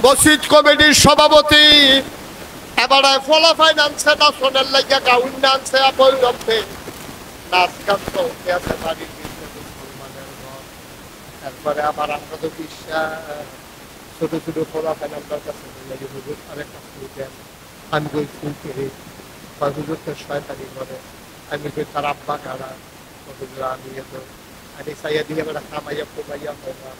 মসজিদ কমিটির সভাপতি এবারে ফলাফাইন আনছে না সোনার লাগিয়া গাউন আনছে বই রক্ষে নাচ গান চলতে আছে বাড়ির মুসলমানের ঘর। তারপরে আবার আমরা তো বিশ্বাস ছোট ছোট ফলাফাইন আপনার কাছে হুজুর আরেকটা ফুল দেন। আমি ওই ফুল কেড়ে হুজুরকে শয়তানি করে। আমি কই তার আব্বা কারা হুজুর আমি এত আমি চাইয়া দিয়ে বেড়া কামাইয়া কোমাইয়া হলাম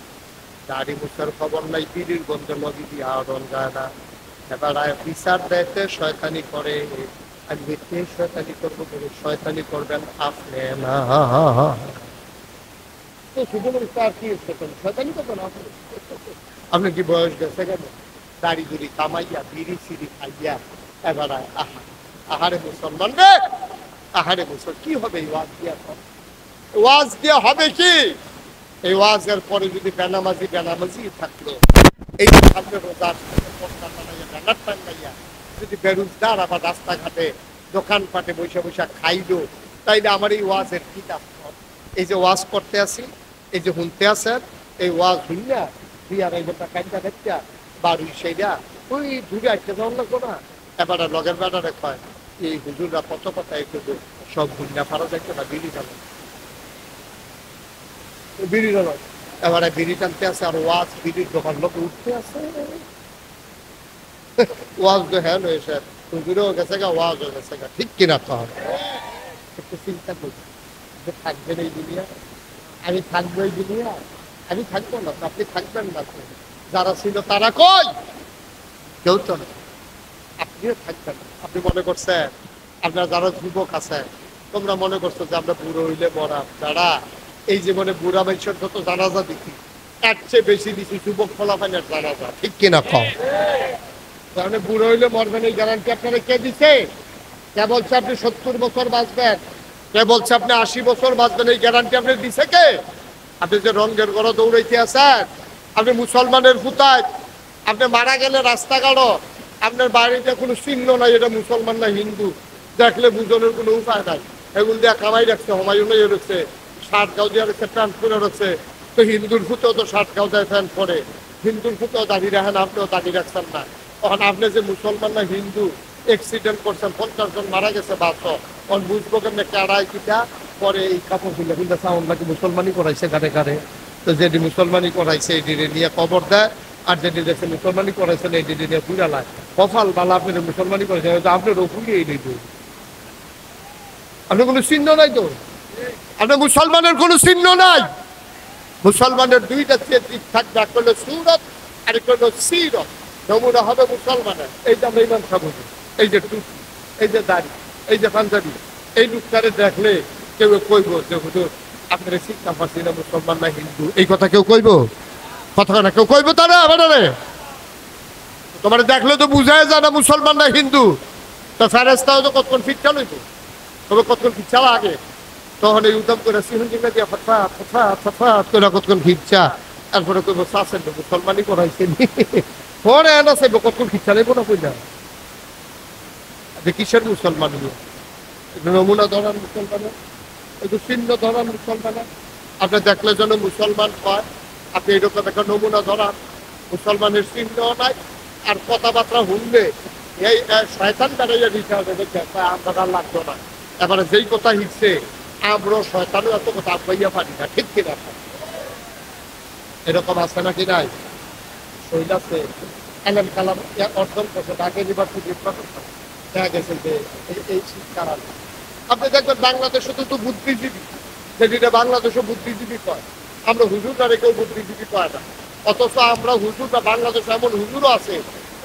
দাড়ি মুছার খবর নাই বিড়ির গন্ধ লগি দিয়ে আড়ন যায় না। এবার বিচার দেখতে শয়তানি করে। আমি দেখতে শয়তানি করবো বলে শয়তানি করবেন আপনি না। শয়তানি করবেন আপনি কি বয়স গেছে কেন দাড়ি দুড়ি কামাইয়া বিড়ি সিড়ি খাইয়া এবার আহারে মুসলমান রে আহারে মুসল কি হবে এই ওয়াজ দিয়া ওয়াজ দিয়া হবে কি? এই ওয়াজের পরে যদি বেনামাজি থাকলো এই সামনে রোজার ব্যানার টাঙ্গাইয়া যদি বেরোজগার আবার রাস্তাঘাটে দোকানপাটে বৈশা বৈশা খাইলো তাইলে আমার এই ওয়াজের কি কাজ? এই যে ওয়াজ করতে আসি এই যে শুনতে আসেন এই ওয়াজ শুনলা দুই আড়াই ঘন্টা কাইটা দেখতা বাড়ি সেইটা ওই দূরে আসতে যাওয়ার লাগবো না। এবার লগের বেড়ারে কয় এই হুজুররা কত কথা একটু সব ভুন্ডা ফারা যাইতো না বিড়ি টানো বিড়ি টানো। এবারে বিড়ি টানতে আছে আর ওয়াজ বিড়ির দোকান লোক উঠতে আছে ওয়াজ তো হ্যাঁ হয়েছে হুজুরেও গেছে গা ওয়াজও গেছে গা ঠিক কিনা তো একটু চিন্তা করছি যে থাকবেন এই দুনিয়া আমি থাকবো এই দুনিয়া আমি থাকবো না আপনি থাকবেন না যারা ছিল তারা কই কেউ তো না আপনিও থাকবেন। আপনি মনে করছেন আপনার যারা যুবক আছে তোমরা মনে করছো যে আমরা বুড়ো হইলে মরা যারা এই জীবনে বুড়া মানুষের যত জানাজা দিচ্ছি এর চেয়ে বেশি দিচ্ছি যুবক ফলাফানের জানাজা ঠিক কিনা কম। তাহলে বুড়ো হইলে মরবেন এই গ্যারান্টি আপনারা কে দিচ্ছে? কে বলছে আপনি 70 বছর বাঁচবেন? কে বলছে আপনি 80 বছর বাঁচবেন? এই গ্যারান্টি আপনি দিছে কে? আপনি যে রঙের ঘরে দৌড়াইতে আছেন আপনি মুসলমানের ফুতায় আপনি মারা গেলে রাস্তাঘাটও আপনার বাড়িতে কোনো চিহ্ন নাই এটা মুসলমান না হিন্দু দেখলে বুঝনের কোনো উপায় নাই। এগুলো দিয়ে কামাই রাখছে হুমায়ুন রয়েছে শার্ট গাও দিয়ে রাখছে প্যান্ট পরে রাখছে। তো হিন্দুর ফুতেও তো শার্ট গাও দেয় প্যান্ট পরে হিন্দুর ফুতেও দাঁড়িয়ে রাখেন আপনিও দাঁড়িয়ে রাখছেন না। তখন আপনি যে মুসলমান না হিন্দু অ্যাক্সিডেন্ট করছেন 50 জন মারা গেছে বাসও তখন বুঝবো কেমনি কেড়াই কিটা পরে এই কাপড় খুলে খুলে সাউন্ড নাকি মুসলমানই করাইছে গাড়ে গাড়ে। তো যেটি মুসলমানই করাইছে এটি নিয়ে কবর দেয় আর যেটি দেখছে মুসলমানই করাইছেন এটি নিয়ে পুরালায় কপাল বালা আপনি মুসলমানই করেছেন আপনারও ফুরিয়ে নেই তো আপনার কোনো চিহ্ন নাই তো আপনার মুসলমানের কোনো চিহ্ন নাই। মুসলমানের দুইটা দিক থাকবে একটা হলো সুরত আর একটা হলো সিরত। নমুনা হবে মুসলমানের এই যে আমরা ইমান খাবো এই যে টুপি এই যে দাড়ি এই যে পাঞ্জাবি এই লোকটারে দেখলে কেউ কইব যে হুজুর আপনার শিক্ষা পাচ্ছি না মুসলমান না হিন্দু এই কথা কেউ কইব? কথা না কেউ কইব তারা আবার তোমার দেখলে তো বুঝায় যায় না মুসলমান না হিন্দু। তো ফেরেস্তাও তো কতক্ষণ ফিটটা লইব তবে কতক্ষণ ফিটছা আগে তখন এই উদ্যম করে সিহুন জিঙ্গা দিয়া ফটফাট ফটফাট ফটফাট করে কতক্ষণ ফিটছা তারপরে কইব চাষেন মুসলমানই করাইছে পরে এনা চাইব কতক্ষণ ফিটছা নেব না কইলা যে কিসের মুসলমান নমুনা ধরার মুসলমানের একটু চিহ্ন ধরার মুসলমানের আপনি দেখলে যেন মুসলমান হয় আপনি এরকম একটা নমুনা ধরান মুসলমানের চিহ্ন নাই আর কথাবার্তা শুনলে এই শয়তান বেড়াইয়া দিতে হবে আমরা লাগতো না। এবারে যেই কথা হিসছে আমরা শয়তানও এত কথা আপাইয়া পারি না ঠিক কিনা এরকম আছে নাকি নাই? শৈল আছে এলেন কালাম অর্জন করছে তাকে ইউনিভার্সিটি দেখা গেছে যে এই শিক্ষার আপনি দেখবেন বাংলাদেশে তো বুদ্ধিজীবী যেটা বাংলাদেশে বুদ্ধিজীবী কয় আমরা হুজুররা কেউ বুদ্ধিজীবী কয় না অথচ আমরা হুজুররা বাংলাদেশে এমন হুজুরও আছে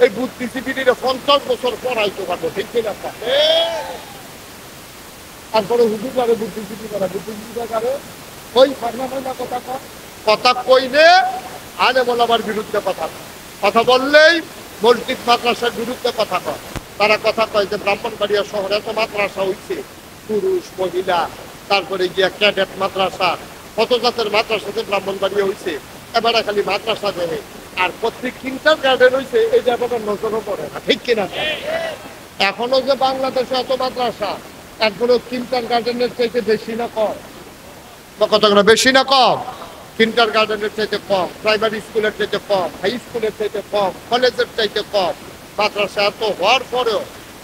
এই বুদ্ধিজীবীরা 50 বছর পড়াইতে পারবো ঠিক কিনা তারপরে হুজুররা বুদ্ধিজীবী করা বুদ্ধিজীবী করে ওই ফার্মা কথা কইলে আলে বলাবার বিরুদ্ধে কথা বললেই মসজিদ মাদ্রাসার বিরুদ্ধে কথা কয়। তারা কথা কয় যে ব্রাহ্মণবাড়িয়া শহরে এত মাদ্রাসা হইছে পুরুষ মহিলা তারপরে গিয়া ক্যাডেট মাদ্রাসা কত জাতের মাদ্রাসাতে ব্রাহ্মণবাড়িয়া হইছে এবারে খালি মাদ্রাসা দেবে আর প্রত্যেক কিন্টার গার্ডেন হইছে এই ব্যাপারটা নজরও পড়ে না ঠিক কিনা। এখনো যে বাংলাদেশে এত মাদ্রাসা এখনো কিন্টার গার্ডেনের চাইতে বেশি না কম বা কতগুলো বেশি না কম? কিন্ডার গার্ডেনের চাইতে কম, প্রাইমারি স্কুলের চাইতে কম, হাই স্কুলের চাইতে কম, কলেজের চাইতে কম। মাদ্রাসা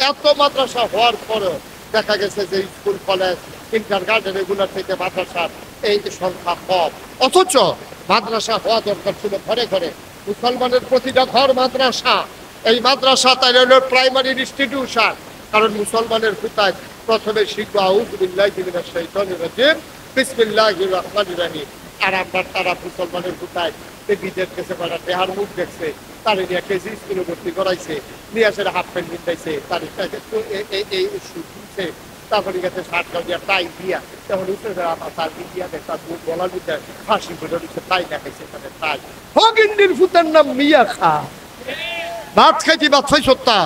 এত মাদ্রাসা হওয়ার পরেও দেখা গেছে যে স্কুল কলেজ কিন্ডার গার্ডেন এগুলোর থেকে মাদ্রাসার এই সংখ্যা কম। অথচ মাদ্রাসা হওয়া দরকার ছিল ঘরে ঘরে, মুসলমানের প্রতিটা ঘর মাদ্রাসা। এই মাদ্রাসা তাই হলো প্রাইমারি ইনস্টিটিউশন। কারণ মুসলমানের হুতায় প্রথমে শিখবো আউযু বিল্লাহি মিনাশ শাইতানির রাজিম, বিসমিল্লাহির রহমানির রহিম। আর আপনার তারা মুসলমানের হুতায় বিদের কাছে পড়া দেহার মুখ দেখছে, তারে নিয়ে কেজি স্কুলে ভর্তি করাইছে, নিয়ে আসে হাফ প্যান্ট কিনতেছে, তার এই শুনছে, তারপরে গেছে শার্ট দিয়া টাই দিয়া, তেমন তার দিয়া দেয় তার গলার মধ্যে ফাঁসি করে দিচ্ছে, তাই দেখাইছে তাদের টাই। হগিন্ডির ফুতের নাম মিয়া খা, ভাত খাইছি ভাত খাই সত্তা,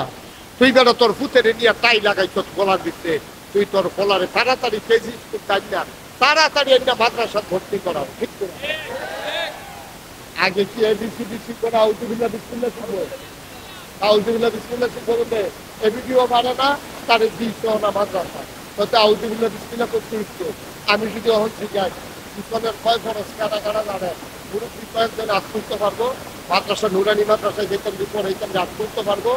তুই বেড়া তোর ফুতের নিয়ে টাই লাগাইছ গলার দিচ্ছে, তুই তোর গলারে তাড়াতাড়ি কেজি স্কুল তাই না, তাড়াতাড়ি একটা মাদ্রাসা ভর্তি করাও। ঠিক করে আগে কি এবিসিডিসি করে আউযুবিল্লাহ বিসমিল্লাহ শিখবো, আউযুবিল্লাহ বিসমিল্লাহ শিখবো বলে এবিডিও মানে না, তারে দিচ্ছে না মাদ্রাসা, হয়তো আউযুবিল্লাহ বিসমিল্লাহ করতে উঠছে। আমি যদি অহন শিখাই ইসলামের কয় খরচ কাটা কাটা জানে, মুরব্বী কয়েকজন আজ করতে পারবো, মাদ্রাসা নুরানি মাদ্রাসায় যেতাম পরে এইখানে আজ করতে পারবো।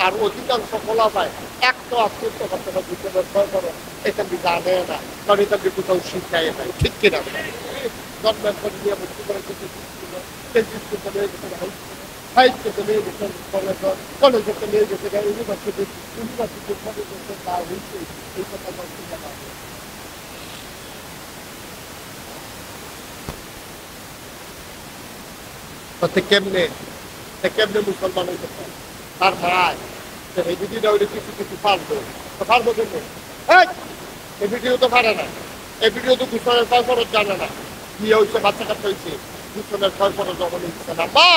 আর অধিকাংশ খোলা পায় একটা আজ করতে পারতো না, ইসলামের কয় খরচ এখান থেকে জানে না, কারণ এখান থেকে কোথাও শিক্ষায় নাই। ঠিক কিনা জন্মের পরে নিয়ে ভর্তি করে সাহিত্য চলে গেছে, কলেজে চলে গেছে, ইউনিভার্সিটি তা হয়েছে, এই কথা কেমনে কেমনে মুসলমান হইতে পারে তার ভাই এই ভিডিওটা ওইটা কিছু কিছু পারবো তো পারবো কেমনে? এই ভিডিও তো পারে না, এই ভিডিও তো গুছনের ছয় ফরজ জানে না, কি হয়েছে বাচ্চা কাচ্চা হয়েছে, গুছনের ছয় ফরজ যখন হচ্ছে না। মা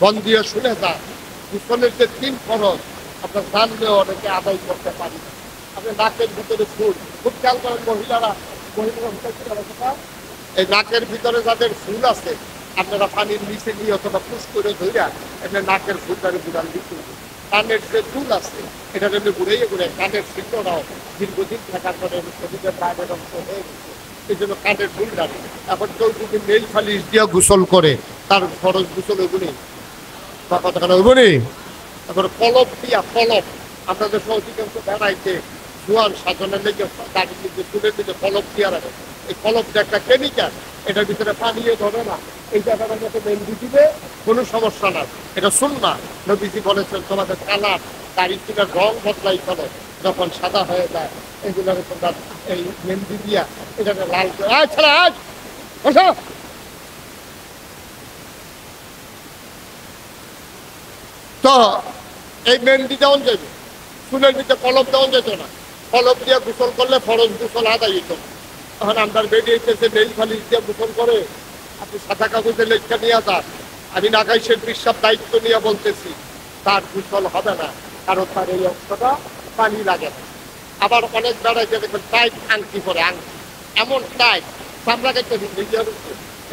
মন দিয়ে শুনে যান, গুছনের যে 3 ফরজ আপনার জানলেও অনেকে আদায় করতে পারি না। আপনি নাকের ভিতরে ফুল খুব খেয়াল করেন, মহিলারা এই নাকের ভিতরে যাদের ফুল আছে আপনারা পানির নিচে নিয়ে অথবা পুষ করে ধরে এমনি নাকের ফুলটারে বুড়ান দিতে, কানের যে চুল আছে এটা এমনি ঘুরাইয়ে ঘুরে কানের শিল্পটাও দীর্ঘদিন থাকার পরে শরীরের বাইরের অংশ হয়ে গেছে, এই জন্য কানের ফুল ডালে। এখন কেউ যদি নেল ফালিশ দিয়ে গোসল করে তার খরচ গোসল ওগুলি বা কতখানা ওগুলি। তারপরে কলপ দিয়া কলপ, আপনাদের অধিকাংশ বেড়াইতে জোয়ান সাধনের লেগে দাঁড়িয়ে নিচে চুলের দিকে কলপ দিয়া রাখে, এই কলপটা একটা কেমিক্যাল, এটার ভিতরে পানিও ধরে না, এই জায়গাটার মতো মেহেন্দি দিবে কোনো সমস্যা না, এটা সুন্নাহ। নবীজি বলেছেন তোমাদের কালার দাড়ি চুলের রং বদলাই চলে, যখন সাদা হয়ে যায় এগুলোর তোমরা এই মেহেন্দি দিয়া এটাকে লাল করে তো এই মেহেন্দি দেওয়ান যাবে, চুলের ভিতরে কলপ দেওয়ান যেত না, কলপ দিয়ে গোসল করলে ফরজ গোসল আদায় হইত। তখন আপনার বেরিয়েছে নেই খালি দিয়ে গোসল করে, আপনি সাদা কাগজে লেখা নিয়ে যান, আমি নাগাইশের বিশ্বাস দায়িত্ব নিয়ে বলতেছি তার গোসল হবে না, কারণ তার এই অংশটা পানি লাগে না। আবার অনেক বেড়াইতে দেখবেন টাইট আংটি পরে, আংটি এমন টাইট চামড়া কেটে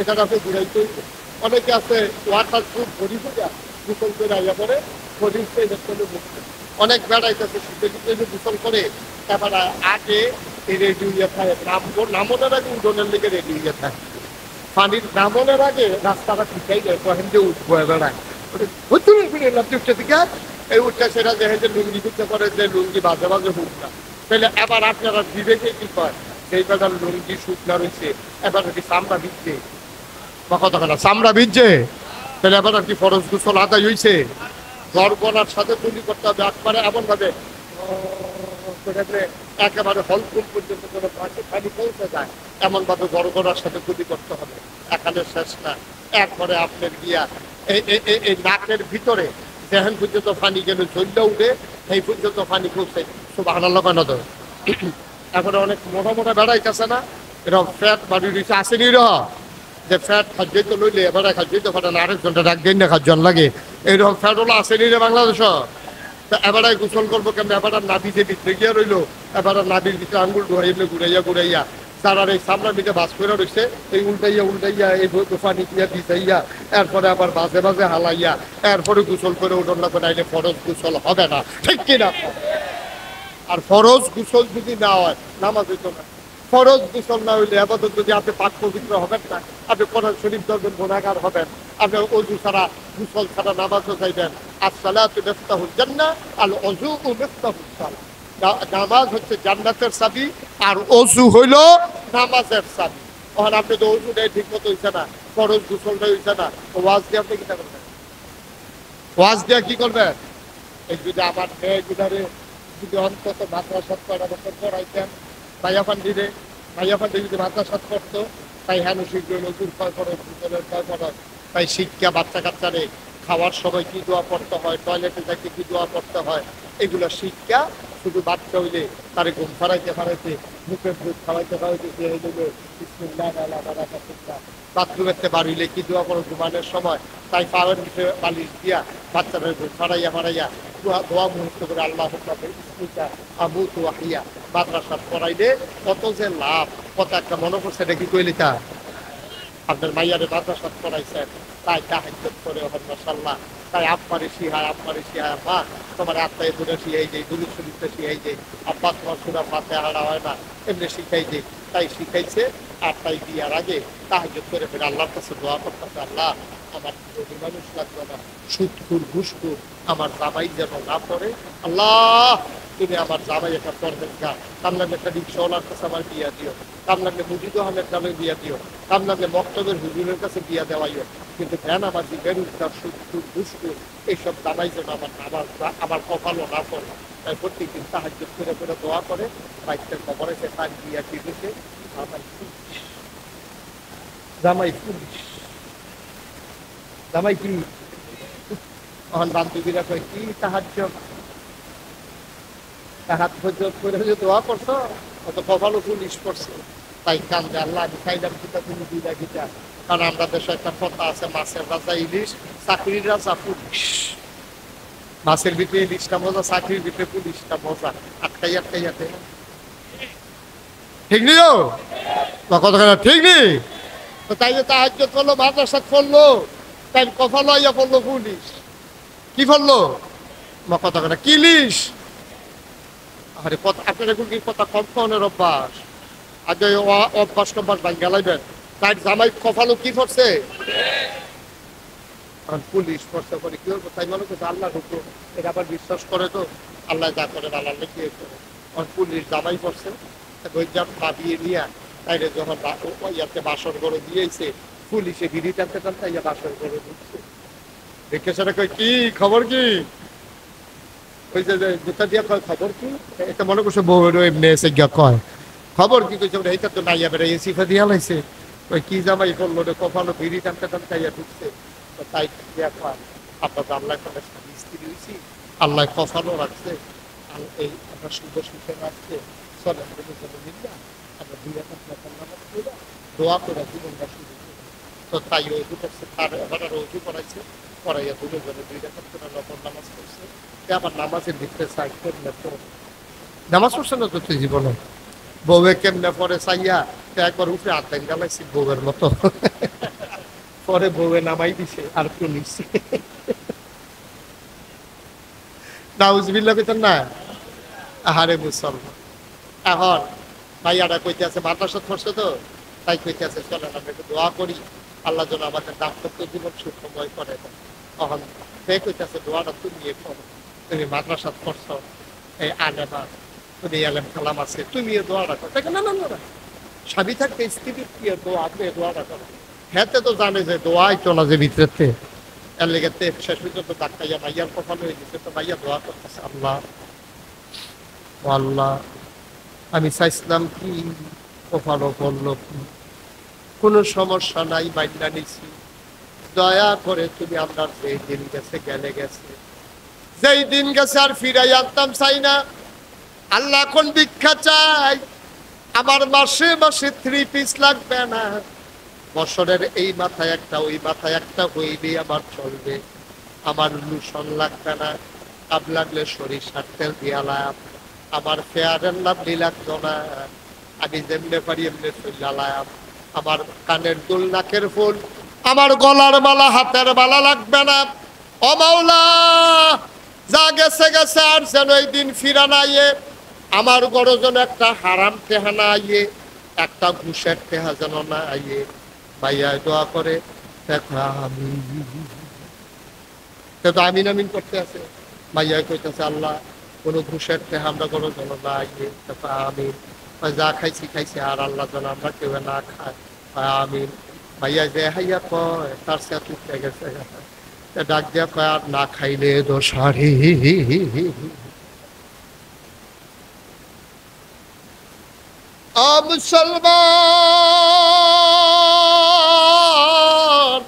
এটা আপনি ঘুরাইতে হইবে। অনেকে আছে ওয়াটার প্রুফ ঘড়ি করে গোসল করে আইয়া পরে ঘড়িতে মুক্ত। অনেক বেড়াইতেছে শীতে শীতে গোসল করে এবার আগে রেডি হইয়া থাকে, নামনের আগে উঠোনের লেগে রেডি হইয়া থাকে, পানির নামনের আগে রাস্তাটা ঠিকাই যায়, কহেন যে উঠবো বেড়ায় উঠছে থেকে এই উঠছে সেটা দেখে যে লুঙ্গি করতে পারে, যে লুঙ্গি বাজে বাজে হুক না, তাহলে এবার আপনারা বিবেকে কি কয় সেই বেড়ার লুঙ্গি শুকনা রয়েছে, এবার কি চামড়া ভিজছে বা কতখানা চামড়া ভিজছে, তাহলে এবার আর কি ফরজ গোসল আদায় হয়েছে। গড়গড়ার সাথে তৈরি করতে হবে একবারে এমন ভাবে একেবারে হলফুল পর্যন্ত কোনো পানি পৌঁছে যায় এমন ভাবে গড়গড়ার সাথে তৈরি করতে হবে। এখানে শেষ না, একবারে আপনার গিয়া এই নাকের ভিতরে যেহেন পর্যন্ত পানি গেলে ঝরলে উঠে সেই পর্যন্ত পানি পৌঁছে সুবহানাল্লাহ কেন তো। এবারে অনেক মোটা মোটা বেড়াইতেছে না, এরকম ফ্যাট বাড়ি দিচ্ছে আসেনি যে ফ্যাট খাদ্য তো লইলে এবারে খাদ্য তো পারে না, আরেকজনটা ডাক দিন না খাদ্য লাগে, এইরকম ফ্যাট হলো আসেনি রে বাংলাদেশ। তা এবারে গোসল করবো কেমন, এবার নাবিতে ভিতরে গিয়া রইলো, এবার নাবির ভিতরে আঙ্গুল ঢুকাইলে ঘুরাইয়া তার এই সামনের দিকে বাস করে রয়েছে, এই উল্টাইয়া এই পানি দিয়া ভিজাইয়া এরপরে আবার বাজে বাজে হালাইয়া এরপরে গোসল করে উঠন না করে আইলে ফরজ গোসল হবে না। ঠিক কিনা? আর ফরজ গোসল যদি না হয় নামাজ হইতো না, ফরজ গোসল না হইলে আপাতত যদি আপনি পাক পবিত্র হবেন না, আপনি কোরআন শরীফ ধরবেন, গুনাহগার হবেন। আপনি ওযু ছাড়া, গোসল ছাড়া নামাজও যাইবেন। আসসালাতু মিফতাহুল জান্নাহ, আল ওযু মিফতাহুস সালাহ। নামাজ হচ্ছে জান্নাতের চাবি, আর ওযু হইল নামাজের চাবি। তখন আপনি তো ওযুটাই ঠিক মতো হইছে না, ফরজ গোসলটাই হইছে না, ওয়াজ দিয়ে আপনি কি করবেন? ওয়াজ দিয়ে কি করবেন? এই যদি আমার মেয়েগুলারে যদি অন্তত মাদ্রাসাত কয়টা বছর পড়াইতেন, ভাইয়াফান্ডি যদি মাদ্রাসাত করতো, তাই হ্যাঁ শিখবে নতুন কয় খরচ, গোসলের কয় খরচ, তাই শিক্ষা বাচ্চা কাচ্চারে খাওয়ার সময় কি দোয়া পড়তে হয়, টয়লেটে যাইতে কি দোয়া পড়তে হয়, এগুলো শিক্ষা। শুধু বাচ্চা হইলে তারে ঘুম ফারাইতে মুখে দুধ খাওয়াইতে দিয়ে দেবে বিসমিল্লাহ আলা বারাকাতুল্লাহ। বাথরুমেতে বাড়িলে কি দোয়া পড়ো ঘুমানোর সময়, তাই পাওয়ার ভিতরে বালিশ দিয়া বাচ্চাদের ঘুম ফারাইয়া দোয়া মুহূর্ত করে আল্লাহ আমুতু ওয়াহিয়া মাদ্রাসা পড়াইলে কত যে লাভ, কত একটা মনে করছে দেখি কইলিতা আপনার মাইয়ারে মাদ্রাসা পড়াইছেন, তাই তাহাজ্জুদ করে মাশাআল্লাহ, তাই আব্বারে শিহায় মা তোমার আত্মায় দূরে শিখাই যাই, দুরূদ শরীফটা শিখাই যাই, আব্বা তোমার সূরা ফাতিহা হয় না এমনি শিখাই যাই, তাই শিখাইছে। আর তাই বিয়ার আগে তাহাজ্জুদ করে ফের আল্লাহর কাছে দোয়া করতেছে, আল্লাহ আমার মানুষ লাগবে না, সুদখোর ঘুষখোর আমার জামাই যেন না পড়ে, আল্লাহ তুমি আমার জামাই একটা পরহেজগার, তার নামে একটা রিক্সাওয়ালার কাছে আমার বিয়া দিও, তার নামে মুজিদ আহমেদ নামে বিয়া দিও, তার নামে মক্তবের হুজুরের কাছে বিয়া দেওয়াইও, কিন্তু ধ্যান আমার যে বেরুজগার সুদখোর ঘুষখোর এইসব জামাই যেন আমার কপালও না পড়ে। তাই প্রত্যেকদিন তাহাজ্জুদ করে করে দোয়া করে, বাইকটার খবর আছে তার বিয়া কি দিয়েছে, জামাই পুলিশ, জামাই কি তখন বান্ধবীরা কয় কি তাহাজ্জুদ হাত করে দোয়া করছো, অত কপালও পুলিশ করছে। তাই কান্দে আল্লাহ আমি খাইলাম কিতা তুমি দিলা কিতা। কারণ আমরা দেশে একটা কথা আছে, মাছের রাজা ইলিশ, চাকরির রাজা পুলিশ। মাছের ভিতরে ইলিশটা মজা, চাকরির ভিতরে পুলিশটা মজা, আটকাইয়া ঠিক নি কতখানা ঠিক নি। তো তাই যে তাহাজ্জুদ করলো, মাদ্রাসা করলো, তাই কপাল আইয়া পড়লো পুলিশ। কি করলো কতখানা কিলিশ। আরে আপনার এখন কি কথা কম কনের অভ্যাস, আগে অভ্যাস টভ্যাস ভাই গেলাইবেন। তাই জামাই কপালও কি করছে, পুলিশ পড়ছে করে কি করবো, তাই মনে করছে আল্লাহ ঢুকলো, এটা আবার বিশ্বাস করে তো আল্লাহ যা করে আল্লাহ লিখিয়ে করে। পুলিশ জামাই পড়ছে ভাবিয়ে নিয়ে তাইলে যখন ইয়াতে বাসর ঘরে দিয়েছে, পুলিশে বিড়ি টানতে ইয়া বাসর ঘরে ঢুকছে। দেখে সেটা কই কি খবর কি, ওই যে জুতা দিয়া কয় খবর কি, এটা মনে করছে বউয়ের এমনি এসে গিয়া কয় খবর কি কইছে, এইটা তো নাইয়া বেড়ে সিফা দিয়া লাইছে। ওই কি জামাই করলো রে, কপালো বিড়ি টানতে ইয়া ঢুকছে। তাই দিয়া কয় আপনার তো আল্লাহ করে স্বামী স্ত্রী হয়েছি, আল্লাহ কপালও রাখছে, এই আমরা সুন্দর সুখে রাখছে, চলে মিললা আমরা দুই নামাজ পড়া দোয়া করে জীবনটা শুরু করি। তো তাই ওজু করছে, তার এবার ওজু করাইছে, পড়াইয়া দুটো জনে দুই রাকাত করে নফল নামাজ পড়ছে। আবার নামাজের ভিতরে চাই কেমনে পড়ে, নামাজ পড়ছে না তো তুই জীবনে, বউয়ে কেমনে পড়ে চাইয়া একবার উঠে আত্মাই গালাইছি বউয়ের মতো, পরে বউয়ে নামাই দিছে আর পুলিশ। নাউজুবিল্লাহ কইতেন না, আহারে মুসলমান। এখন ভাইয়াটা কইতে আছে মাদ্রাসা পড়ছে তো, তাই কইতে আছে চলেন আমরা একটু দোয়া করি, আল্লাহ যেন আমাদের দাম্পত্য জীবন সুখময় করে দেন। তখন সে কইতে আছে দোয়াটা তুমি করো, তুমি মাদ্রাসা পড়ছো, এই আলেমা তুমি আলেম কালাম আছে, তুমি এ দোয়াটা করো। না না না, স্বামী থাকতে স্ত্রীর কি দোয়া, আপনি এ দোয়াটা করো। হ্যাঁ তো জানে যে দোয়াই চলা যে ভিতরে, এর লেগে শেষ পর্যন্ত ডাক্তাইয়া ভাইয়ার কপাল হয়ে গেছে। তো ভাইয়া দোয়া করতেছে, আল্লাহ আল্লাহ আমি চাইছিলাম কি, কপালও করলো কি, কোনো সমস্যা নাই, মাইন্ডা নিছি, দয়া করে তুমি আপনার যেই দিন গেছে গেছে, যেই দিন গেছে আর ফিরাই আনতাম চাই না। আল্লাহ এখন ভিক্ষা চাই, আমার মাসে মাসে 3 পিস লাগবে না, বছরের এই মাথায় একটা ওই মাথায় একটা হইলেই আমার চলবে। আমার লুশন লাগবে না, আব লাগলে সরিষার তেল দিয়ালাম, আমার ফেয়ারের লাভলি লাগতো না, আমি যেমনে পারি এমনি চলালাম। আমার কানের দুল, নাকের ফুল, আমার গলার মালা, হাতের মালা লাগবে না। ও মাওলা, যা গেছে গেছে, আর যেন এই দিন ফিরা নাইয়ে। আমার গড় যেন একটা হারাম টেহা না আইয়ে, একটা ঘুষের টেহা যেন না আইয়ে। ভাইয়ায় দোয়া করে দেখো আমি তো আমিন আমিন করতে আছে। ভাইয়া কইতেছে আল্লাহ কোনো ঘুষের থেকে আমরা কোনো যেন না ইয়ে আমিন। যা খাইছি খাইছি আর আল্লাহ যেন আমরা কেউ না খায় আমিন। ভাইয়া যে হাইয়া কয় তার সাথে উঠে গেছে ডাক দিয়া কয় আর না খাইলে দোষারি। মুসলমান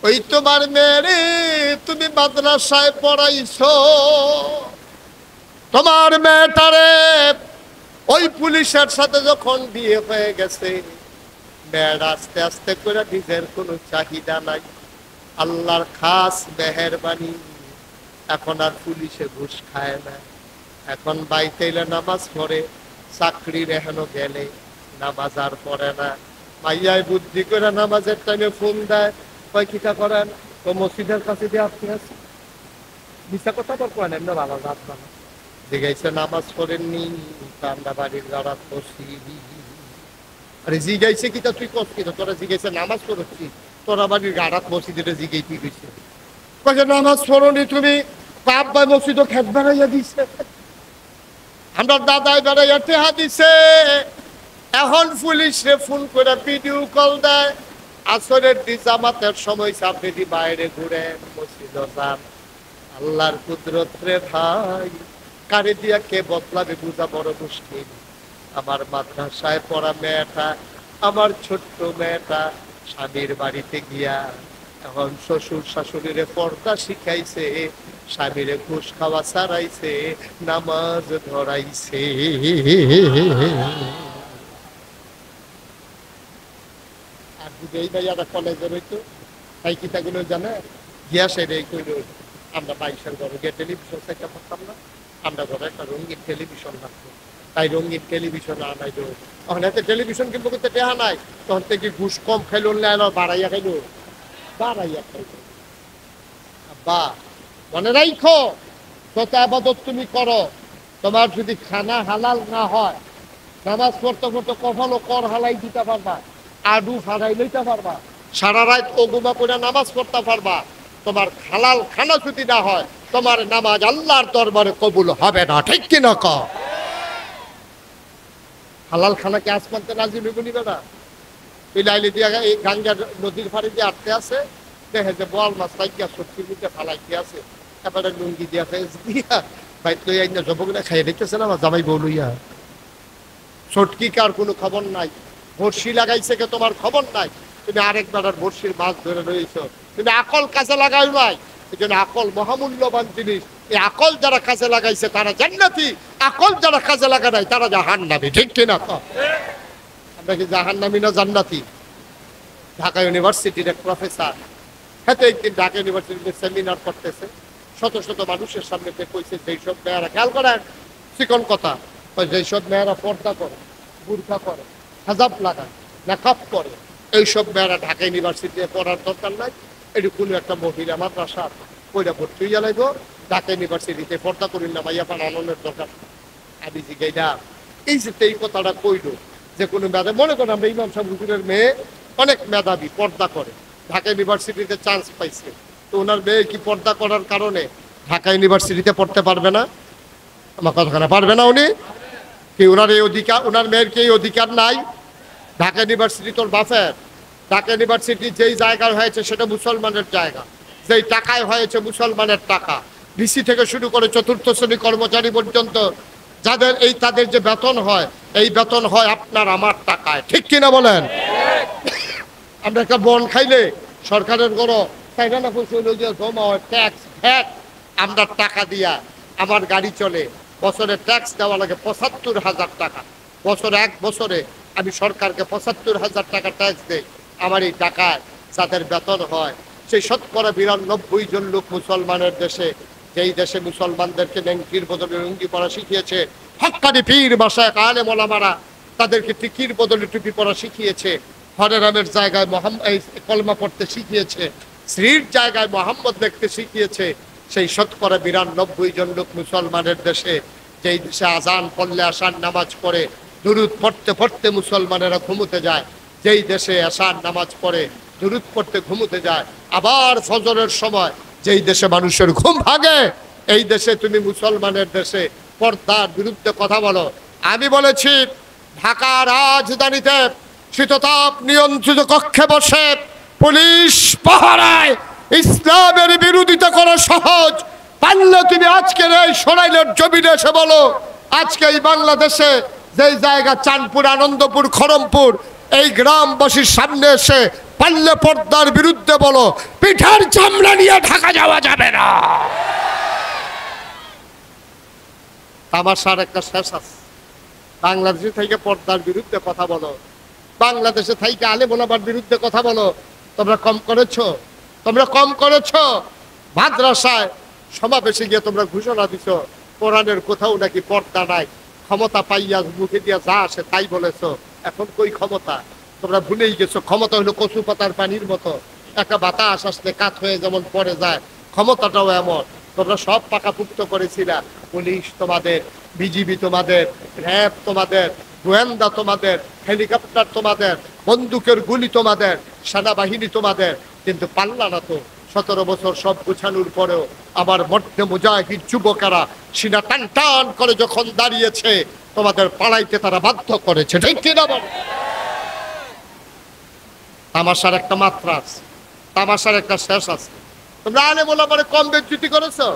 ওই তোমার মেয়ে তুমি মাদ্রাসায় পড়াইছো, তোমার মেয়েটারে ওই পুলিশের সাথে যখন বিয়ে হয়ে গেছে, মেয়ের আস্তে আস্তে করে নিজের কোনো চাহিদা নাই, আল্লাহর খাস মেহেরবানি এখন আর পুলিশে ঘুষ খায় না। এখন বাইতে এলে নামাজ পড়ে, চাকরি রেহানো গেলে নামাজ আর পড়ে না। মাইয়ায় বুদ্ধি করে নামাজের টাইমে ফোন দেয়, কয় কিটা করেন তো মসজিদের কাছে দিয়ে আপনি আছি মিশা কথা বল করেন এমনি বাবা রাত বাবা জিগাইছে নামাজ পড়েননি আমরা বাড়ির গাড়াত বসি। আরে জিগাইছে কিটা তুই কস কিটা তোরা জিগাইছে নামাজ পড়ছি তোরা বাড়ির গাড়াত মসজিদে জিগাই তুই গেছে কয়ে নামাজ পড়নি তুমি বাপ ভাই মসজিদও খেত বেড়াইয়া দিছে, আমরা দাদাই বেড়াইয়া টেহা দিছে। এখন পুলিশে ফোন করে ভিডিও কল দেয়, আসরের দি জামাতের সময় সামনে বাইরে ঘুরেন মসজিদ যান। আল্লাহর কুদরত রে ভাই, কারে দিয়া কে বদলাবে বুঝা বড় মুশকিল। আমার মাদ্রাসায় পড়া মেয়েটা, আমার ছোট্ট মেয়েটা স্বামীর বাড়িতে গিয়া এখন শ্বশুর শাশুড়িরে পর্দা শিখাইছে, স্বামীরে ঘুষ খাওয়া ছাড়াইছে, নামাজ ধরাইছে। আর যদি এই ভাইয়াটা কলেজে রইতো তাই কিতাগুলো জানে গিয়া সেটাই কইল আমরা বাইশের ঘরে গিয়ে টেলিভিশন সেটা করতাম না, আমরা ঘরে একটা রঙিন টেলিভিশন রাখবো, তাই রঙিন টেলিভিশন আনাই দেবো। তখন এতে টেলিভিশন কিনবো কিন্তু টেহা নাই, তখন থেকে ঘুষ কম খাইল বাড়াইয়া খাইল বাড়াইয়া খাইল। বা মনে রাখো যত আবাদত তুমি করো, তোমার যদি খানা হালাল না হয়, নামাজ পড়তে পড়তে কখনো কর হালাই দিতে পারবা, আডু ফাড়াই লইতে পারবা, সারা রাত ওগুমা করে নামাজ পড়তে পারবা, তোমার হালাল খানা যদি না হয় তোমার নামাজ আল্লাহর দরবারে কবুল হবে না। ঠিক কিনা ক হালাল খানাকে আসমানতে রাজি নিবনি না। ওই লাইলে দিয়া এই গাঙ্গার নদীর ফাড়ি দিয়ে আটকে আছে, দেখে যে বল মাছ লাইকিয়া সত্যি মিটে ফালাইতে আছে, এবারে লুঙ্গি দিয়া ফেস দিয়া বাইক লইয়া না জবগুলা খাইয়ে দেখতেছে না আমার জামাই বউ লইয়া। ছটকি কার কোনো খবর নাই, বড়শি লাগাইছে কে তোমার খবর নাই, তুমি আরেকবার আর বড়শির মাছ ধরে রয়েছ, তুমি আকল কাজে লাগাই নাই। এই জন্য আকল মহামূল্যবান জিনিস, এই আকল যারা কাজে লাগাইছে তারা জান্নাতি, আকল যারা কাজে লাগা নাই তারা জাহান্নামী। ঠিক কিনা আমরা কি জাহান্নামী না জান্নাতি? ঢাকা ইউনিভার্সিটির এক প্রফেসর হাতে একদিন ঢাকা ইউনিভার্সিটিতে সেমিনার করতেছে, শত শত মানুষের সামনে কইছে যেসব মেয়েরা খেয়াল করেন চিকন কথা, যেসব মেয়েরা পর্দা করে, বুরকা করে, হাজাব লাগায়, মেকআপ করে, এইসব মেয়েরা ঢাকা ইউনিভার্সিটিতে পড়ার দরকার নাই, এটি কোনো একটা মহিলা মাদ্রাসা কইরা ভর্তি হইয়া লাগবো, ঢাকা ইউনিভার্সিটিতে পর্দা করিল না ভাইয়া আনন্দের দরকার। আমি জিগাইনা এই যে এই কথাটা কইল যে কোনো মেধা মনে করেন আমরা ইমাম সাহেব হুজুরের মেয়ে অনেক মেধাবী, পর্দা করে, ঢাকা ইউনিভার্সিটিতে চান্স পাইছে, তো ওনার মেয়ে কি পর্দা করার কারণে ঢাকা ইউনিভার্সিটিতে পড়তে পারবে না? আমার কথাখানা পারবে না উনি কি? ওনার এই অধিকার, ওনার মেয়ের কি এই অধিকার নাই? ঢাকা ইউনিভার্সিটি তোর বাপের, ঢাকা ইউনিভার্সিটি যেই জায়গায় হয়েছে সেটা মুসলমানের জায়গা, যেই টাকায় হয়েছে মুসলমানের টাকা, ডিসি থেকে শুরু করে চতুর্থ শ্রেণী কর্মচারী পর্যন্ত যাদের এই তাদের যে বেতন হয়, এই বেতন হয় আপনার আমার টাকায়। ঠিক কিনা বলেন? আমরা একটা বন খাইলে সরকারের গড় চাইনা না জমা হয় ট্যাক্স ভ্যাট, আমরা টাকা দিয়া আমার গাড়ি চলে, বছরে ট্যাক্স দেওয়া লাগে ৭৫,০০০ টাকা, বছরে এক বছরে আমি সরকারকে ৭৫,০০০ টাকা ট্যাক্স দেই। আমার এই টাকায় যাদের বেতন হয় সেই ৯২ জন লোক মুসলমানের দেশে, যেই দেশে মুসলমানদেরকে নেংটির বদলে লুঙ্গি পরা শিখিয়েছে, হক্কানি পীর মাশায়েখ আলেম ওলামারা তাদেরকে টিকির বদলে টুপি পরা শিখিয়েছে, হরে রামের জায়গায় কলমা পড়তে শিখিয়েছে, শ্রীর জায়গায় মোহাম্মদ দেখতে শিখিয়েছে, সেই ৯২ জন লোক মুসলমানের দেশে, যেই দেশে আজান পড়লে আসার নামাজ পড়ে, দুরুদ পড়তে পড়তে মুসলমানেরা ঘুমোতে যায়, যেই দেশে এশার নামাজ পড়ে দুরূদ পড়তে ঘুমোতে যায়, আবার ফজরের সময় যেই দেশে মানুষের ঘুম ভাঙে, এই দেশে তুমি মুসলমানের দেশে পর্দার বিরুদ্ধে কথা বলো। আমি বলেছি ঢাকা রাজধানীতে শীততাপ নিয়ন্ত্রিত কক্ষে বসে পুলিশ পাহারায় ইসলামের বিরোধিতা করা সহজ। পারলে তুমি আজকের এই সরাইলের জমিনে এসে বলো, আজকে এই বাংলাদেশে যেই জায়গা চাঁদপুর, আনন্দপুর, খড়মপুর, এই গ্রামবাসীর সামনে এসে পারলে পর্দার বিরুদ্ধে বলো, পিঠার চামড়া নিয়ে ঢাকা যাওয়া যাবে না। তামাশার একটা শেষ আছে। বাংলাদেশে থেকে পর্দার বিরুদ্ধে কথা বলো, বাংলাদেশে থেকে আলেম ওলামার বিরুদ্ধে কথা বলো। তোমরা কম করেছো, তোমরা কম করেছো। মাদ্রাসায় সমাবেশে গিয়ে তোমরা ঘোষণা দিছো কোরআনের কোথাও নাকি পর্দা নাই, ক্ষমতা পাইয়া মুখে দিয়া যা আসে তাই বলেছো। এখন কই ক্ষমতা? তোমরা ভুলেই গেছো ক্ষমতা হলো কচু পাতার পানির মতো, একটা বাতাস আসলে কাত হয়ে যেমন পড়ে যায়, ক্ষমতাটাও এমন। তোমরা সব পাকাপুক্ত করেছিলা। পুলিশ তোমাদের, বিজিবি তোমাদের, র্যাব তোমাদের, গোয়েন্দা তোমাদের, হেলিকপ্টার তোমাদের, বন্দুকের গুলি তোমাদের, সেনাবাহিনী তোমাদের, কিন্তু পাল্লা না তো। 17 বছর সব গুছানোর পরেও আবার মধ্যে মুজাহিদ যুবকেরা সিনা টান টান করে যখন দাঁড়িয়েছে, তোমাদের পালাইতে তারা বাধ্য করেছে, ঠিক কিনা বল? তামাশার একটা মাত্রা আছে, তামাশার একটা শেষ আছে। তোমরা আলেম ওলামারে কম বেজ্জতি করেছো।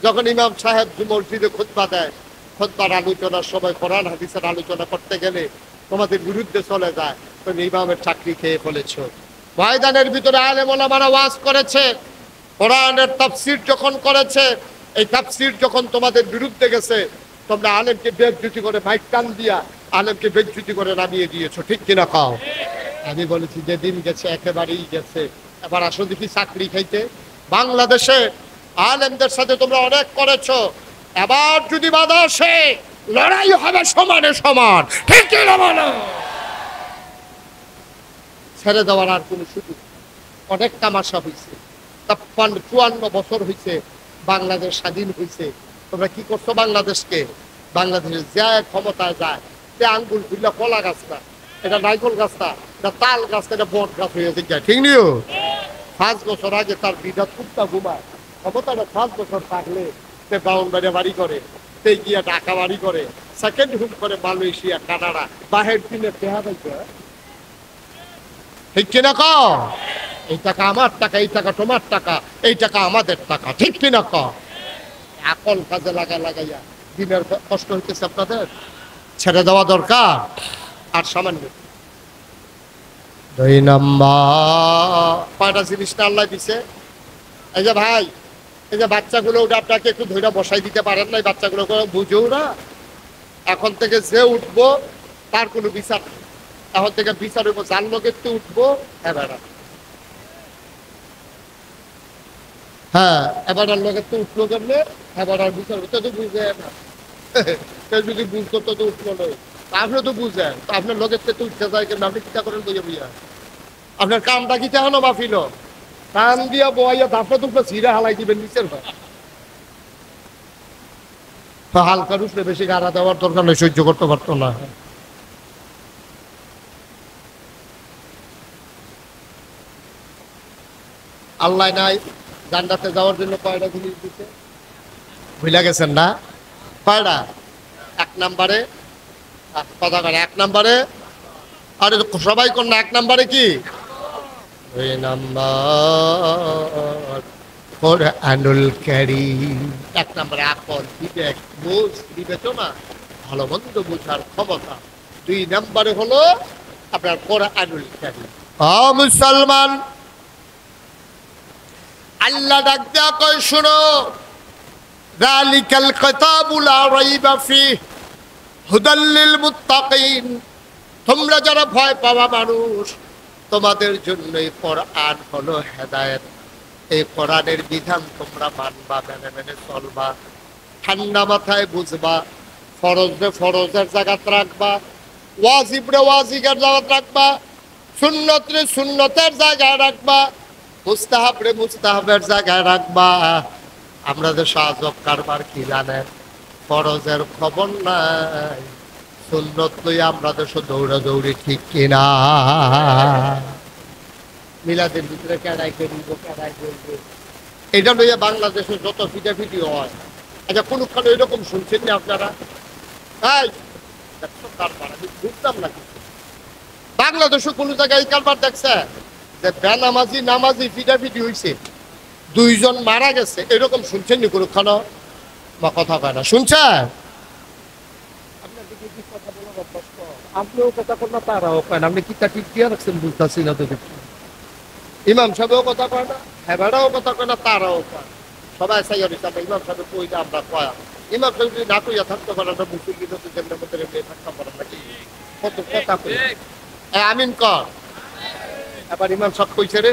যখন ইমাম সাহেব মসজিদে খুতবা দেয়, খুতবার আলোচনার সময় কোরআন হাদিসের আলোচনা করতে গেলে তোমাদের বিরুদ্ধে চলে যায়, তুমি ইমামের চাকরি খেয়ে ফেলেছো। ময়দানের ভিতরে আলেম ওলামারা ওয়াজ করেছে, কোরআনের তাফসীর যখন করেছে, এই তাফসীর যখন তোমাদের বিরুদ্ধে গেছে, তোমরা আলেমকে বেজ্জতি করে মাইক টান দিয়া আলেমকে বেজ্জতি করে নামিয়ে দিয়েছো, ঠিক কিনা খাও? আমি বলেছি যে দিন গেছে একেবারেই গেছে, এবার আসো দেখি চাকরি খাইতে। বাংলাদেশে আলেমদের সাথে তোমরা অনেক করেছো, এবার যদি বাধা আসে লড়াই হবে সমানে সমান, ঠিক কিনা বলো? ছেড়ে দেওয়ার আর কোনো সুযোগ? অনেক তামাশা হয়েছে। 54 বছর হয়েছে বাংলাদেশ স্বাধীন হয়েছে। তোমরা কি করছো বাংলাদেশকে? বাংলাদেশের যে ক্ষমতায় যায়, সে আঙ্গুল খুললে কলা গাছ না, এটা নাইকল গাছ না, এটা তাল গাছ, এটা বট গাছ হয়ে যায়, ঠিক নিও? 5 বছর আগে তার বিধা কুত্তা ঘুমায়, ক্ষমতাটা 5 বছর থাকলে সে বাউন্ডারি বাড়ি করে, সে গিয়া ঢাকা বাড়ি করে, সেকেন্ড হোম করে মালয়েশিয়া, কানাডা, বাহের দিনে দেহা পাইছে, ঠিক কিনা ক? এই টাকা আমার টাকা, এই টাকা তোমার টাকা, এই টাকা আমাদের টাকা, ঠিক কিনা ক? আকল কাজে লাগাইয়া দিনের কষ্ট হইতেছে আপনাদের, ছেড়ে দেওয়া দরকার। আর সামান্য 2 নাম্বার 5টা জিনিসটা আল্লাহ দিছে। এই যে ভাই, এই যে বাচ্চাগুলো, ওটা আপনাকে একটু ধৈর্য বসাই দিতে পারেন না? এই বাচ্চাগুলো বুঝেও না। এখন থেকে যে উঠবো তার কোনো বিচার নেই। এখন থেকে বিচার হইব যার লোকের তো উঠবো, হ্যাঁ এবার লোকের তো উঠলো কেমনে, এবার আর বিচার তো বুঝে না। যদি বুঝতো তো উঠলো নয়, আপনি তো বুঝেন, তো আপনার লোকের তো উঠতে যায় কেন? আপনি চিন্তা করেন বইয়া বইয়া আপনার কামটা কি হলো মাফিল? কান দিয়া বইয়া ধাপড়া দুপড়া ছিঁড়ে হালাই দিবেন নিচের ভাই। হালকা উঠলে বেশি গাড়া দেওয়ার দরকার নেই, সহ্য করতে পারতো না। আল্লাহ নাই জান্নাতে যাওয়ার জন্য কয়টা জিনিস দিচ্ছে ভুলে গেছেন না? কয়টা? 1 নম্বরে কথা করে, 1 নম্বরে, আরে সবাই কোন না, 1 নম্বরে কি? 2 নম্বর কোরআনুল কারীম। 1 নম্বরে আকল, বিবেক, বুঝ, বিবেচনা, ভালো মন্দ বুঝার ক্ষমতা। 2 নম্বরে হলো আপনার কোরআনুল কারীম। মুসলমান, আল্লাহ ডাক দেয়া কয়, শুনো, যালিকাল কিতাবু লা রাইবা ফিহি হুদাল লিল মুত্তাকিন। তোমরা যারা ভয় পাওয়া মানুষ, তোমাদের জন্য এই কোরআন হলো হেদায়েত। এই কোরআনের বিধান তোমরা মানবা, মেনে মেনে চলবা, ঠান্ডা মাথায় বুঝবা, ফরজে ফরজের জায়গাত রাখবা, ওয়াজিবরে ওয়াজিবের জায়গাত রাখবা, সুন্নতরে সুন্নতের জায়গায় রাখবা, মুস্তাহাবরে মুস্তাহাবের জায়গায় রাখবা। আমরা যে সাজক কারবার কি জানেন? ফরজের খবর নাই, সুন্নত লইয়া আমরা দেশ দৌড়াদৌড়ি, ঠিক কিনা? মিলাদের ভিতরে কেডাই করিব, কেডাই করব, এটা লইয়া বাংলাদেশে যত ফিটাফিটি হয়। আচ্ছা, কোনখানে এরকম শুনছেন না আপনারা? আমি বুঝতাম না কিছু। বাংলাদেশে কোন জায়গায় কারবার দেখছে যে বেনামাজি নামাজি ফিটাফিটি হয়েছে, দুইজন মারা গেছে, এরকম শুনছেন নি কোনখানে? বা কথা কয় না, শুনছেন? আপনিও কথা কন না, তারাও কয় না। আপনি কি তা ঠিক দিয়ে রাখছেন বুঝতেছি না তো। দেখছি ইমাম সাহেবও কথা কয় না, হেবারাও কথা কয় না, তারাও কয়। সবাই সাইয়া দিচ্ছে আমরা ইমাম সাহেব কইলে আমরা কয়া। ইমাম সাহেব যদি না কইয়া থাকতে পারেন না, মুসলিম যেমন মধ্যে থাকতে পারেন নাকি? কত কথা কই। আমিন কর। এবার ইমাম সাহেব কইছে রে,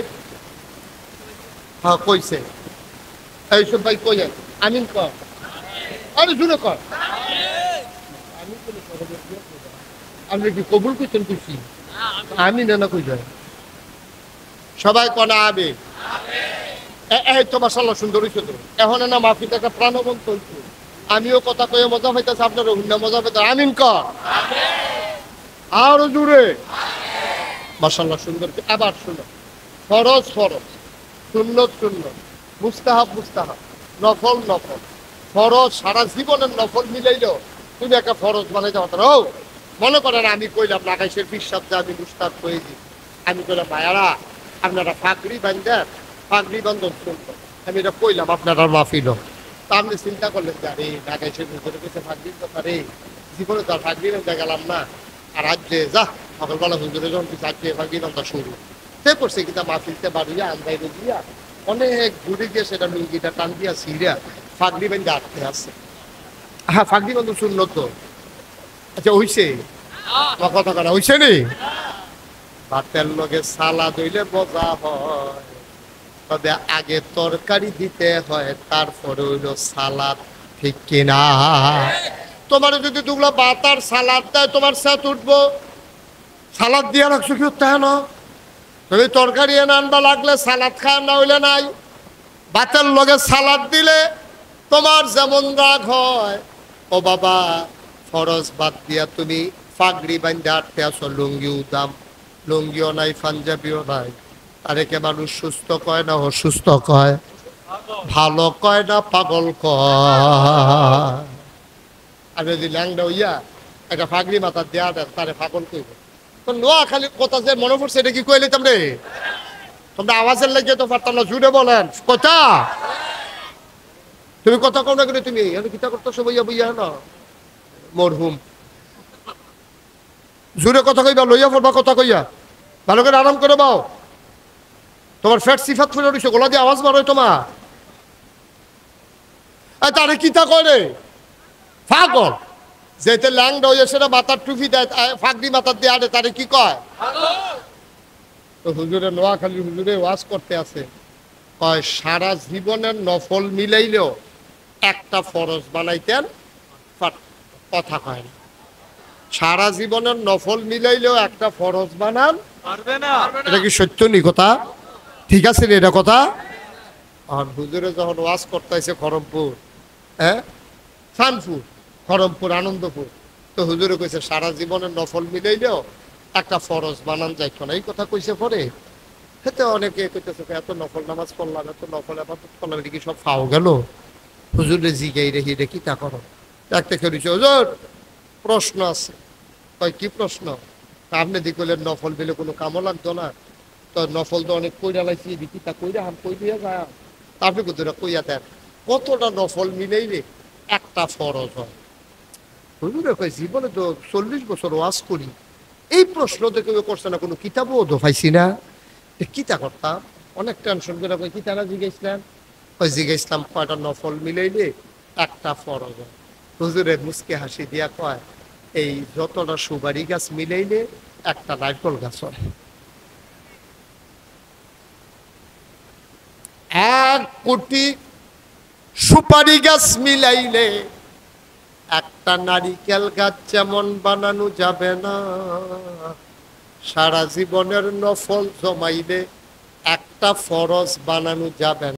হ্যাঁ কইছে। এইসব ভাই কই আমিন কর, আরে জুড়ে কর। আপনি কি কবুল করছেন? খুশি আমি না কই যায় সবাই কনা আবে। এই তো মাশাআল্লাহ সুন্দর হইছে তো। এখন না মাহফিল একটা প্রাণবন্ত হইছে। আমিও কথা কয়ে মজা পাইতেছি, আপনারও হুন্না মজা পাইতে। আমিন কর, আরো জুড়ে। মাশাআল্লাহ সুন্দর। আবার শুনো, ফরজ ফরজ, সুন্নত সুন্নত, মুস্তাহাব মুস্তাহাব, নফল নফল। ফরজ সারা জীবনের নফল মিলাইলেও তুমি একটা ফরজ বানাইতে পারতো। ও মনে করেন আমি কইলাম লাগাইশের বিশ্বাস যে আমি মুস্তাদ হয়ে দিই, আমি কইলাম ভাইয়ারা আপনারা ফাঁকরি বান্ধেন, ফাঁকরি বন্ধন শুনতো, আমি এটা কইলাম আপনারা মাহফিল। তা আপনি চিন্তা করলেন যে আরে লাগাইশের ভিতরে কিছু ফাঁকরির কথা রে, জীবনে তো আর ফাঁকরি বান্ধা গেলাম না। আর আজকে যা সকালবেলা হুজুরে যখন কিছু আজকে ফাঁকরি বান্ধা শুরু সে করছে কিনা মাহফিলতে বাড়িয়া আন্দাইরে দিয়া অনেক ঘুরে গিয়ে সেটা লুঙ্গিটা টান দিয়া সিরিয়া ফাঁকরি বান্ধা আটকে আছে। হ্যাঁ ফাঁকরি বন্ধু শুনলো তো। আচ্ছা হইছে আমার কথা করা হইছে নি? ভাতের লগে সালাদ হইলে মজা হয়, তবে আগে তরকারি দিতে হয়, তারপরে হইলো সালাদ, ঠিক কিনা? তোমার যদি দুগুলা ভাত আর সালাদ দেয় তোমার সাথ উঠবো। সালাদ দিয়ে রাখছো কি তাই না? তুমি তরকারি এনে আনবা, লাগলে সালাদ খায়, না হইলে নাই। ভাতের লগে সালাদ দিলে তোমার যেমন রাগ হয়, ও বাবা ফরজ বাদ দিয়া তুমি ফাগড়ি বান্ধে আটতে আসো, লুঙ্গিও দাম, লুঙ্গিও নাই, পাঞ্জাবিও নাই। আরে কে মানুষ সুস্থ কয় না অসুস্থ কয়, ভালো কয় না পাগল কয়? আর যদি ল্যাংডা হইয়া একটা ফাগড়ি মাথা দেয়া দেন তারে পাগল কইব। তো নোয়া খালি কথা যে মনে পড়ছে এটা কি কইলে তোমরে? তোমরা আওয়াজের লেগে তো পারতাম না, জুড়ে বলেন কথা। তুমি কথা কও না করে তুমি কিতা করতেছো বইয়া বইয়া না মরহুম। জোরে কথা কইবা, লইয়া পড়বা কথা কইয়া, ভালো করে আরাম করে বাও। তোমার ফ্যাট সিফাত ফুলে উঠেছে, গোলা দিয়ে আওয়াজ মারো তোমার। তারে কিতা করে পাগল, যেতে ল্যাংডা হইয়া সেটা মাথার টুপি দেয়, ফাঁকড়ি মাথার দিয়ে আরে, তারে কি কয়? তো হুজুরে নোয়াখালী হুজুরে ওয়াজ করতে আছে, কয় সারা জীবনের নফল মিলাইলেও একটা ফরজ বানাইতেন, কথা কয় না। সারা জীবনের নফল মিলাইলেও একটা ফরজ বানান পারবে না। এটা কি সত্য নি কথা? ঠিক আছে রে এটা কথা? আর হুজুরে যখন ওয়াজ করতেছে খড়মপুর, হ্যাঁ শানপুর, খড়মপুর, আনন্দপুর, তো হুজুরে কইছে সারা জীবনের নফল মিলাইলেও একটা ফরজ বানান যাইতো না। এই কথা কইছে পরে হেতে অনেকে কইতেছে এত নফল নামাজ পড়লাম, এত নফল আবাদত করলাম, এটা কি সব ফাও গেল? হুজুরে জিগাই রেখি রেখি তা করো। একটা খেয়েছে হুজুর প্রশ্ন আছে। কয় কি প্রশ্ন? আপনি দি কইলেন নফল দিলে কোনো কামও লাগতো না, তো নফল তো অনেক কইরা লাইছি, দিকি তা কইরা হাম কই দিয়া যায়, আপনি কোথাও কইয়া দেন কতটা নফল মিলাইলে একটা ফরজ হয়? হুজুরে কয় জীবনে তো 40 বছর ওয়াজ করি, এই প্রশ্ন তো কেউ করছে না, কোনো কিতাবও তো পাইছি না, কিতা করতাম? অনেক টেনশন করে কই কিতা না জিজ্ঞাসলাম? ওই জিজ্ঞাসলাম কয়টা নফল মিলাইলে একটা ফরজ হয়? হুজুরে মুসকে হাসি দিয়া কয় এই যতটা সুপারি গাছ মিলাইলে একটা নারকেল গাছ হয়। 1 কোটি সুপারি গাছ মিলাইলে একটা নারিকেল গাছ যেমন বানানো যাবে না, সারা জীবনের নফল জমাইলে একটা ফরজ বানানো যাবে না।